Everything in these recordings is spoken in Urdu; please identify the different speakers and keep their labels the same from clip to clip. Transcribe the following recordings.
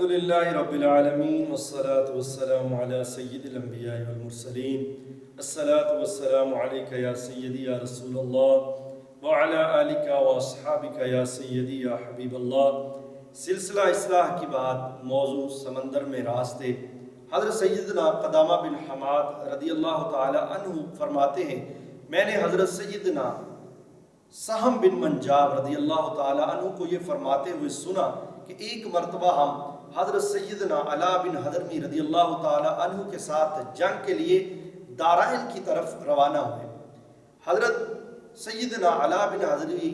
Speaker 1: الحمد للہ رب العالمین والصلاة والسلام علی سید الانبیاء والمرسلین الصلاة والسلام علیکہ یا سیدی یا رسول اللہ وعلی آلکہ واصحابکہ یا سیدی یا حبیب اللہ۔ سلسلہ اصلاح کی بات، موضوع سمندر میں راستے۔ حضرت سیدنا قدامہ بن حماد رضی اللہ تعالی عنہ فرماتے ہیں، میں نے حضرت سیدنا سہم بن منجاب رضی اللہ تعالی عنہ کو یہ فرماتے ہوئے سنا کہ ایک مرتبہ ہم حضرت سیدنا علا بن حضرمی رضی اللہ تعالی عنہ کے ساتھ جنگ کے لیے دارائن کی طرف روانہ ہوئے۔ حضرت سیدنا علا بن حضرمی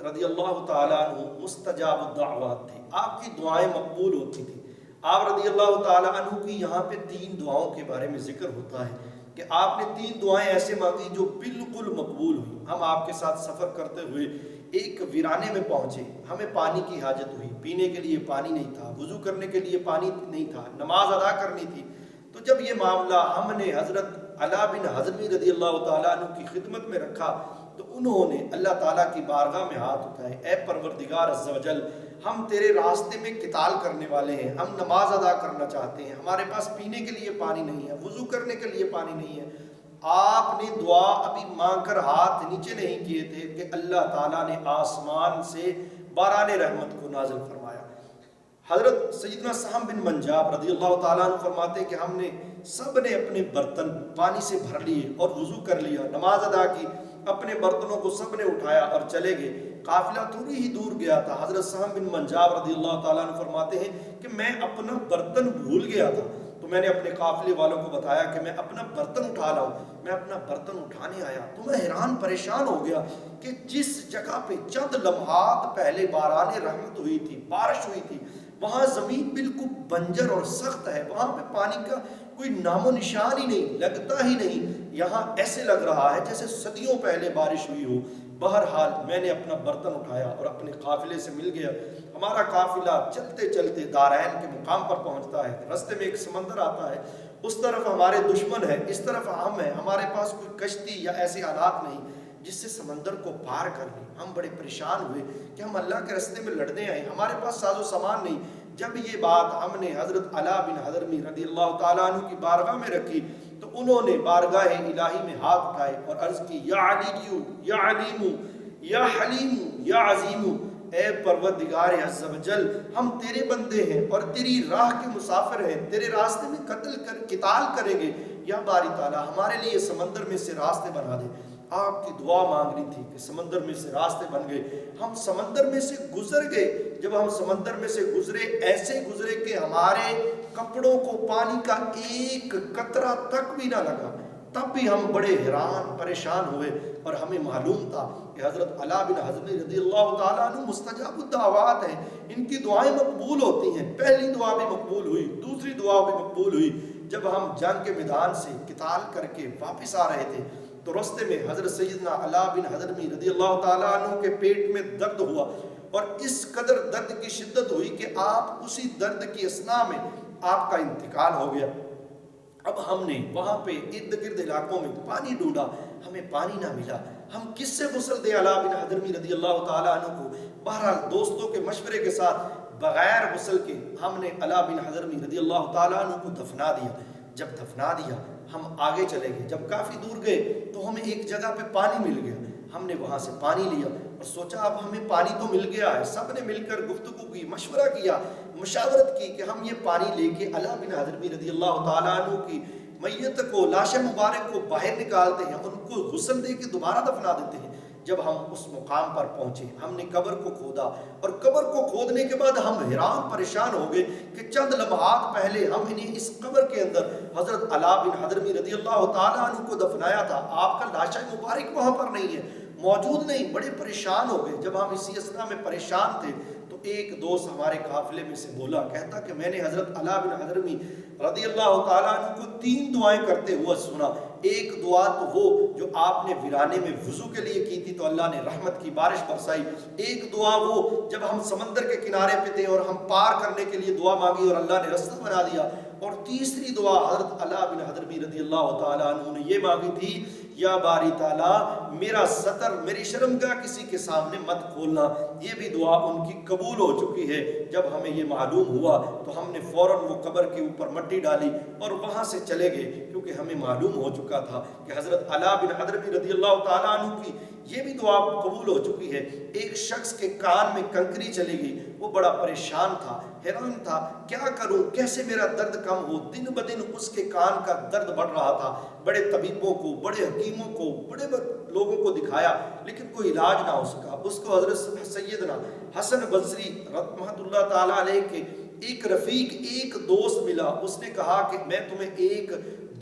Speaker 1: رضی اللہ تعالی عنہ مستجاب الدعوات تھے، آپ کی دعائیں مقبول ہوتی تھیں۔ آپ رضی اللہ تعالی عنہ کی یہاں پہ 3 دعاؤں کے بارے میں ذکر ہوتا ہے کہ آپ نے 3 دعائیں ایسے مانگی جو بالکل مقبول ہوئی۔ ہم آپ کے ساتھ سفر کرتے ہوئے ایک ویرانے میں پہنچے، ہمیں پانی کی حاجت ہوئی، پینے کے لیے پانی نہیں تھا، وضو کرنے کے لیے پانی نہیں تھا، نماز ادا کرنی تھی۔ تو جب یہ معاملہ ہم نے حضرت علا بن حضرمی رضی اللہ تعالیٰ عنہ کی خدمت میں رکھا تو انہوں نے اللہ تعالیٰ کی بارگاہ میں ہاتھ اٹھائے، اے پروردگار عز و جل، ہم تیرے راستے میں قتال کرنے والے ہیں، ہم نماز ادا کرنا چاہتے ہیں، ہمارے پاس پینے کے لیے پانی نہیں ہے، وضو کرنے کے لیے پانی نہیں ہے۔ آپ نے دعا ابھی مانگ کر ہاتھ نیچے نہیں کیے تھے کہ اللہ تعالیٰ نے آسمان سے باران رحمت کو نازل فرمایا۔ حضرت سیدنا سہم بن منجاب رضی اللہ تعالیٰ عنہ فرماتے کہ ہم نے سب نے اپنے برتن پانی سے بھر لیے اور وضو کر لیا، نماز ادا کی، اپنے برتنوں کو سب نے اٹھایا اور چلے گئے۔ قافلہ تھوڑی ہی دور گیا تھا۔ حضرت سہم بن منجاب رضی اللہ تعالیٰ عنہ فرماتے ہیں کہ میں اپنا برتن بھول گیا تھا، تو میں نے اپنے قافلے والوں کو بتایا کہ میں اپنا برتن اٹھا لاؤں۔ میں اپنا برتن اٹھانے آیا تو میں حیران پریشان ہو گیا کہ جس جگہ پہ چند لمحات پہلے باران رحمت ہوئی تھی، بارش ہوئی تھی، وہاں زمین بالکل بنجر اور سخت ہے، وہاں پہ پانی کا کوئی نام و نشان ہی نہیں، لگتا ہی نہیں۔ یہاں ایسے لگ رہا ہے جیسے صدیوں پہلے بارش ہوئی ہو۔ بہرحال میں نے اپنا برتن اٹھایا اور اپنے قافلے سے مل گیا۔ ہمارا قافلہ چلتے چلتے دارائن کے مقام پر پہنچتا ہے، رستے میں ایک سمندر آتا ہے، اس طرف ہمارے دشمن ہے، اس طرف ہم ہیں، ہمارے پاس کوئی کشتی یا ایسے آلات نہیں جس سے سمندر کو پار کر لیں۔ ہم بڑے پریشان ہوئے کہ ہم اللہ کے راستے میں لڑنے آئے، ہمارے پاس ساز و سامان نہیں۔ جب یہ بات ہم نے حضرت علا بن حضرمی رضی اللہ تعالیٰ عنہ کی بارگاہ میں رکھی تو انہوں نے بارگاہ الہی میں ہاتھ اٹھائے اور عرض کی، یا علیو یا علیمو یا حلیمو یا عظیمو، اے پروردگار عز و جل، ہم تیرے بندے ہیں اور تیری راہ کے مسافر ہیں، تیرے راستے میں قتال کریں گے، یا باری تعالیٰ ہمارے لیے سمندر میں سے راستے بنا دے۔ آپ کی دعا مانگنی تھی کہ سمندر میں سے راستے بن گئے۔ ہم سمندر میں سے گزر گئے۔ جب ہم سمندر میں سے گزرے، ایسے گزرے کہ ہمارے کپڑوں کو پانی کا ایک قطرہ تک بھی نہ لگا، تب بھی ہم بڑے حیران پریشان ہوئے اور ہمیں معلوم تھا کہ حضرت علا بن حضرمی رضی اللہ تعالیٰ عنہ مستجاب الدعوات ہیں، ان کی دعائیں مقبول ہوتی ہیں۔ پہلی دعا بھی مقبول ہوئی، دوسری دعا بھی مقبول ہوئی۔ جب ہم جنگ کے میدان سے قتال کر کے واپس آ رہے تھے تو راستے میں حضرت سیدنا علا بن حضرمی رضی اللہ تعالیٰ عنہ کے پیٹ میں درد ہوا، اور اس قدر درد کی شدت ہوئی کہ آپ اسی درد کی اثناء میں آپ کا انتقال ہو گیا۔ اب ہم نے وہاں پہ ارد گرد علاقوں میں پانی ڈھونڈا، ہمیں پانی نہ ملا۔ ہم کس سے غسل دیں علا بن حضرمی رضی اللہ تعالیٰ عنہ کو؟ بہرحال دوستوں کے مشورے کے ساتھ بغیر غسل کے ہم نے علا بن حضرمی رضی اللہ تعالیٰ عنہ کو دفنا دیا۔ جب دفنا دیا ہم آگے چلے گئے، جب کافی دور گئے تو ہمیں ایک جگہ پہ پانی مل گیا۔ ہم نے وہاں سے پانی لیا اور سوچا اب ہمیں پانی تو مل گیا ہے۔ سب نے مل کر گفتگو کی، مشورہ کیا، مشاورت کی کہ ہم یہ پانی لے کے علا بن حضرمی رضی اللہ تعالیٰ عنہ کی میت کو، لاش مبارک کو باہر نکالتے ہیں، ان کو غسل دے کے دوبارہ دفنا دیتے ہیں۔ جب ہم اس مقام پر پہنچے ہم نے قبر کو کھودا، اور قبر کو کھودنے کے بعد ہم حیران پریشان ہو گئے کہ چند لمحات پہلے ہم نے اس قبر کے اندر حضرت علا بن حضرمی رضی اللہ تعالیٰ عنہ کو دفنایا تھا، آپ کا لاش مبارک وہاں پر نہیں ہے، موجود نہیں۔ بڑے پریشان ہو گئے۔ جب ہم اسی اثناء میں پریشان تھے تو ایک دوست ہمارے قافلے میں سے بولا، کہتا کہ میں نے حضرت علا بن حضرمی رضی اللہ تعالیٰ عنہ کو 3 دعائیں کرتے ہوئے سنا۔ ایک دعا تو وہ جو آپ نے ویرانے میں وضو کے لیے کی تھی تو اللہ نے رحمت کی بارش برسائی، ایک دعا وہ جب ہم سمندر کے کنارے پہ تھے اور ہم پار کرنے کے لیے دعا مانگی اور اللہ نے راستہ بنا دیا،
Speaker 2: اور تیسری دعا حضرت علا بن حضرمی رضی اللہ تعالیٰ عنہ نے یہ مانگی تھی، یا باری تعالیٰ میرا ستر، میری شرمگاہ کسی کے سامنے مت کھولنا۔ یہ بھی دعا ان کی قبول ہو چکی ہے۔ جب ہمیں یہ معلوم ہوا تو ہم نے فوراً وہ قبر کے اوپر مٹی ڈالی اور وہاں سے چلے گئے، کیونکہ ہمیں معلوم ہو چکا تھا کہ حضرت علا بن حضرمی رضی اللہ تعالیٰ عنہ کی یہ بھی دعا قبول ہو چکی ہے۔ ایک شخص کے کان میں کنکری چلی گئی، وہ بڑا پریشان تھا، حیران تھا، کیا کروں، کیسے میرا درد کم ہو؟ دن بدن اس کے کان کا درد بڑھ رہا تھا۔ بڑے طبیبوں کو، بڑے حکیموں کو، بڑے لوگوں کو دکھایا، لیکن کوئی علاج نہ ہو سکا۔ اس کو حضرت سیدنا حسن بصری رحمۃ اللہ تعالیٰ علیہ کے ایک رفیق، ایک دوست ملا۔ اس نے کہا کہ میں تمہیں ایک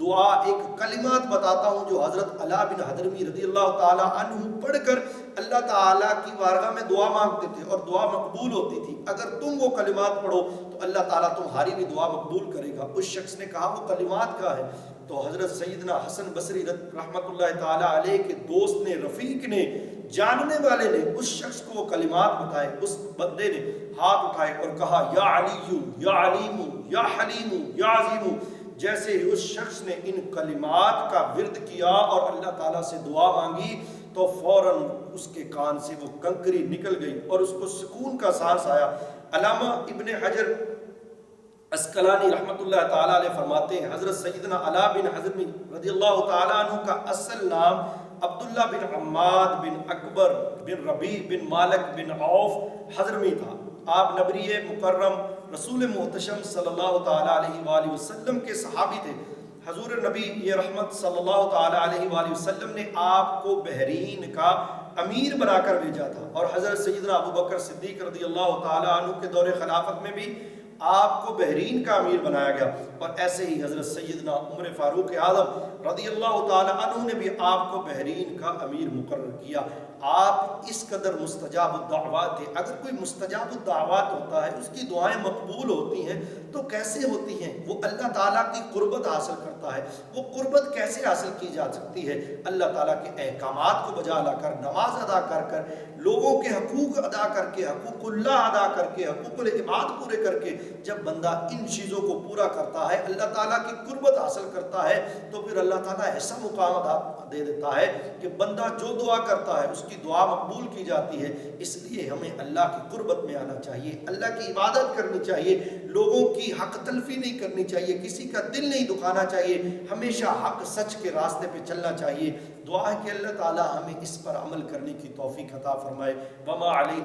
Speaker 2: دعا، ایک کلمات بتاتا ہوں جو حضرت علا بن حضرمی رضی اللہ تعالیٰ عنہ پڑھ کر اللہ تعالیٰ کی بارگاہ میں دعا مانگتے تھے اور دعا مقبول ہوتی تھی۔ اگر تم وہ کلمات پڑھو تو اللہ تعالیٰ تمہاری بھی دعا مقبول کرے گا۔ اس شخص نے کہا وہ کلمات کا ہے؟ تو حضرت سیدنا حسن بصری رحمۃ اللہ تعالیٰ علیہ کے دوست نے، رفیق نے، جاننے والے نے اس شخص کو وہ کلمات بتائے۔ اس بندے نے ہاتھ اٹھائے اور کہا یا علی یا علیم یا حلیم یا عظیم۔ جیسے ہی اس شخص نے ان کلمات کا ورد کیا اور اللہ تعالیٰ سے دعا مانگی تو فوراً اس کے کان سے وہ کنکری نکل گئی اور اس کو سکون کا سانس آیا۔ علامہ ابن حجر اسقلانی رحمۃ اللہ تعالیٰ علیہ فرماتے ہیں حضرت سیدنا علا بن حضرمی رضی اللہ تعالیٰ عنہ کا اصل نام عبداللہ بن عماد بن اکبر بن ربیع بن مالک بن عوف حضرمی تھا۔ آپ نبی مکرم رسول محتشم صلی اللہ تعالیٰ علیہ وآلہ وسلم کے صحابی تھے۔ حضور نبی یہ رحمت صلی اللہ تعالیٰ علیہ وآلہ وسلم نے آپ کو بحرین کا امیر بنا کر بھیجا تھا، اور حضرت سیدنا ابو بکر صدیق رضی اللہ تعالیٰ عنہ کے دور خلافت میں بھی آپ کو بحرین کا امیر بنایا گیا، اور ایسے ہی حضرت سیدنا عمر فاروق اعظم رضی اللہ تعالیٰ عنہ نے بھی آپ کو بحرین کا امیر مقرر کیا۔ آپ اس قدر مستجاب الدعوات تھے۔ اگر کوئی مستجاب الدعوات ہوتا ہے، اس کی دعائیں مقبول ہوتی ہیں، تو کیسے ہوتی ہیں؟ وہ اللہ تعالیٰ کی قربت حاصل کرتا ہے۔ وہ قربت کیسے حاصل کی جا سکتی ہے؟ اللہ تعالیٰ کے احکامات کو بجا لا کر، نماز ادا کر لوگوں کے حقوق ادا کر کے، حقوق اللہ ادا کر کے، حقوق العباد پورے کر کے جب بندہ ان چیزوں کو پورا کرتا ہے، اللہ تعالیٰ کی قربت حاصل کرتا ہے، تو پھر اللہ تعالیٰ ایسا مقام دے دیتا ہے کہ بندہ جو دعا کرتا ہے اس کی دعا مقبول کی جاتی ہے۔ اس لیے ہمیں اللہ کی قربت میں آنا چاہیے، اللہ کی عبادت کرنی چاہیے، لوگوں کی حق تلفی نہیں کرنی چاہیے، کسی کا دل نہیں دکھانا چاہیے، ہمیشہ حق سچ کے راستے پہ چلنا چاہیے۔ دعا ہے کہ اللہ تعالیٰ ہمیں اس پر عمل کرنے کی توفیق عطا فرمائے۔ وما علینا